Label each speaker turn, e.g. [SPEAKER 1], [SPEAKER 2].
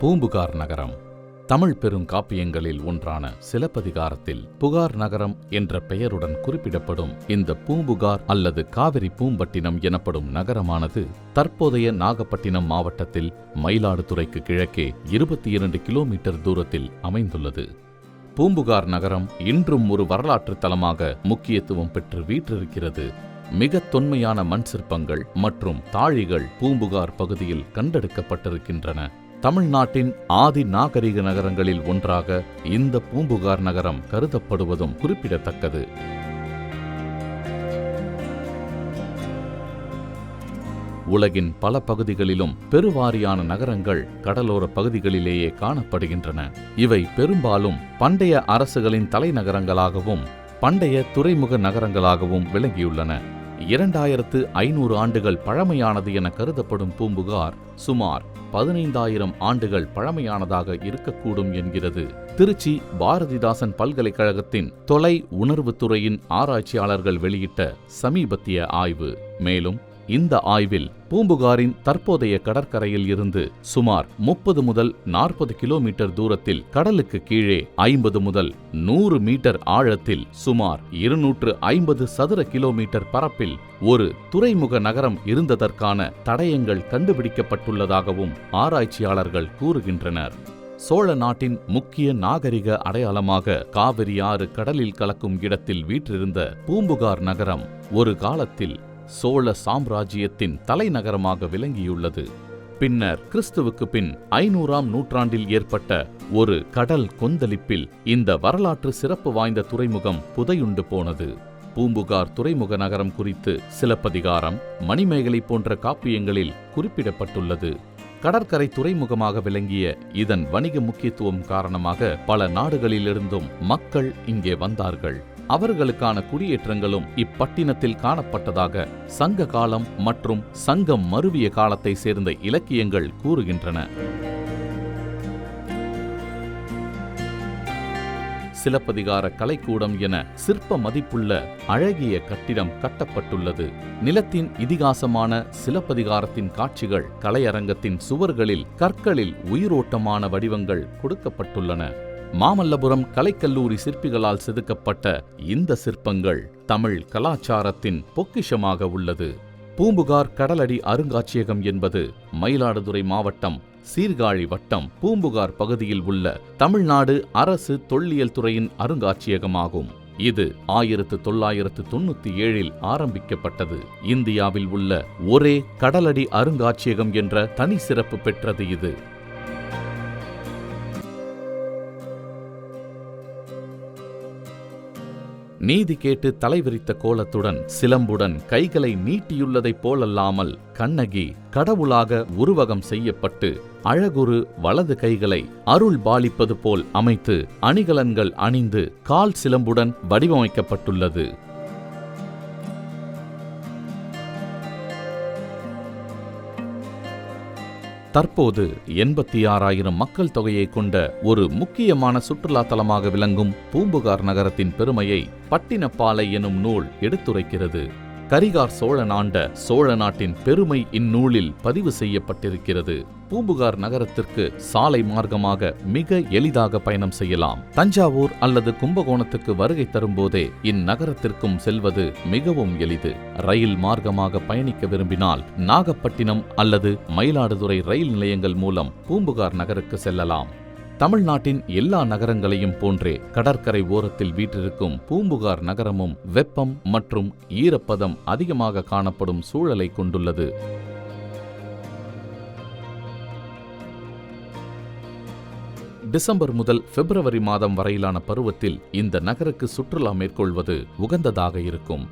[SPEAKER 1] பூம்புகார் நகரம் தமிழ் பெருங்காப்பியங்களில் ஒன்றான சிலப்பதிகாரத்தில் புகார் நகரம் என்ற பெயருடன் குறிப்பிடப்படும் இந்த பூம்புகார் அல்லது காவிரி பூம்பட்டினம் எனப்படும் நகரமானது தற்போதைய நாகப்பட்டினம் மாவட்டத்தில் மயிலாடுதுறைக்கு கிழக்கே 22 கிலோமீட்டர் தூரத்தில் அமைந்துள்ளது. பூம்புகார் நகரம் இன்றும் ஒரு வரலாற்று தலமாக முக்கியத்துவம் பெற்று வீற்றிருக்கிறது. மிக தொன்மையான மண் சிற்பங்கள் மற்றும் தாழிகள் பூம்புகார் பகுதியில் கண்டெடுக்கப்பட்டிருக்கின்றன. தமிழ்நாட்டின் ஆதி நாகரிக நகரங்களில் ஒன்றாக இந்த பூம்புகார் நகரம் கருதப்படுவதும் குறிப்பிடத்தக்கது. உலகின் பல பகுதிகளிலும் பெருவாரியான நகரங்கள் கடலோர பகுதிகளிலேயே காணப்படுகின்றன. இவை பெரும்பாலும் பண்டைய அரசுகளின் தலைநகரங்களாகவும் பண்டைய துறைமுக நகரங்களாகவும் விளங்கியுள்ளன. 2500 ஆண்டுகள் பழமையானது என கருதப்படும் பூம்புகார் சுமார் 15,000 ஆண்டுகள் பழமையானதாக இருக்கக்கூடும் என்கிறது திருச்சி பாரதிதாசன் பல்கலைக்கழகத்தின் தொலை உணர்வு துறையின் ஆராய்ச்சியாளர்கள் வெளியிட்ட சமீபத்திய ஆய்வு. மேலும் இந்த ஆய்வில் பூம்புகாரின் தற்போதைய கடற்கரையில் இருந்து சுமார் 30 முதல் 40 கிலோமீட்டர் தூரத்தில் கடலுக்கு கீழே 50 முதல் 100 மீட்டர் ஆழத்தில் சுமார் 250 சதுர கிலோமீட்டர் பரப்பில் ஒரு துறைமுக நகரம் இருந்ததற்கான தடயங்கள் கண்டுபிடிக்கப்பட்டுள்ளதாகவும் ஆராய்ச்சியாளர்கள் கூறுகின்றனர். சோழ நாட்டின் முக்கிய நாகரிக அடையாளமாக காவிரி ஆறு கடலில் கலக்கும் இடத்தில் வீற்றிருந்த பூம்புகார் நகரம் ஒரு காலத்தில் சோழ சாம்ராஜ்யத்தின் தலைநகரமாக விளங்கியுள்ளது. பின்னர் கிறிஸ்துவுக்கு பின் 500ஆம் நூற்றாண்டில் ஏற்பட்ட ஒரு கடல் கொந்தளிப்பில் இந்த வரலாற்று சிறப்பு வாய்ந்த துறைமுகம் புதையுண்டு போனது. பூம்புகார் துறைமுக நகரம் குறித்து சிலப்பதிகாரம், மணிமேகலை போன்ற காப்பியங்களில் குறிப்பிடப்பட்டுள்ளது. கடற்கரை துறைமுகமாக விளங்கிய இதன் வணிக முக்கியத்துவம் காரணமாக பல நாடுகளிலிருந்தும் மக்கள் இங்கே வந்தார்கள். அவர்களுக்கான குடியேற்றங்களும் இப்பட்டினத்தில் காணப்பட்டதாக சங்க காலம் மற்றும் சங்கம் மருவிய காலத்தை சேர்ந்த இலக்கியங்கள் கூறுகின்றன. சிலப்பதிகார கலைக்கூடம் என சிற்ப மதிப்புள்ள அழகிய கட்டிடம் கட்டப்பட்டுள்ளது. நிலத்தின் இதிகாசமான சிலப்பதிகாரத்தின் காட்சிகள் கலையரங்கத்தின் சுவர்களில் கற்களில் உயிரோட்டமான வடிவங்கள் கொடுக்கப்பட்டுள்ளன. மாமல்லபுரம் கலைக்கல்லூரி சிற்பிகளால் செதுக்கப்பட்ட இந்த சிற்பங்கள் தமிழ் கலாச்சாரத்தின் பொக்கிஷமாக உள்ளது. பூம்புகார் கடலடி அருங்காட்சியகம் என்பது மயிலாடுதுறை மாவட்டம் சீர்காழி வட்டம் பூம்புகார் பகுதியில் உள்ள தமிழ்நாடு அரசு தொல்லியல் துறையின் அருங்காட்சியகமாகும். இது 1997இல் ஆரம்பிக்கப்பட்டது. இந்தியாவில் உள்ள ஒரே கடலடி அருங்காட்சியகம் என்ற தனி சிறப்பு பெற்றது இது. நீதி கேட்டு தலைவிரித்த கோலத்துடன் சிலம்புடன் கைகளை நீட்டியுள்ளதைப் போலல்லாமல் கண்ணகி கடவுளாக உருவகம் செய்யப்பட்டு அழகுரு வலது கைகளை அருள் பாலிப்பது போல் அமைத்து அணிகலன்கள் அணிந்து கால் சிலம்புடன் வடிவமைக்கப்பட்டுள்ளது. தற்போது 86,000 மக்கள் தொகையை கொண்ட ஒரு முக்கியமான சுற்றுலா தலமாக விளங்கும் பூம்புகார் நகரத்தின் பெருமையை பட்டினப்பாலை எனும் நூல் எடுத்துரைக்கிறது. கரிகார் சோழன் ஆண்ட சோழ நாட்டின் பெருமை இந்நூலில் பதிவு செய்யப்பட்டிருக்கிறது. பூம்புகார் நகரத்திற்கு சாலை மார்க்கமாக மிக எளிதாக பயணம் செய்யலாம். தஞ்சாவூர் அல்லது கும்பகோணத்துக்கு வருகை தரும்போதே இந்நகரத்திற்கும் செல்வது மிகவும் எளிது. ரயில் மார்க்கமாக பயணிக்க விரும்பினால் நாகப்பட்டினம் அல்லது மயிலாடுதுறை ரயில் நிலையங்கள் மூலம் பூம்புகார் நகருக்கு செல்லலாம். தமிழ்நாட்டின் எல்லா நகரங்களையும் போன்றே கடற்கரை ஓரத்தில் வீற்றிருக்கும் பூம்புகார் நகரமும் வெப்பம் மற்றும் ஈரப்பதம் அதிகமாக காணப்படும் சூழலை கொண்டுள்ளது. டிசம்பர் முதல் பிப்ரவரி மாதம் வரையிலான பருவத்தில் இந்த நகருக்கு சுற்றுலா மேற்கொள்வது உகந்ததாக இருக்கும்.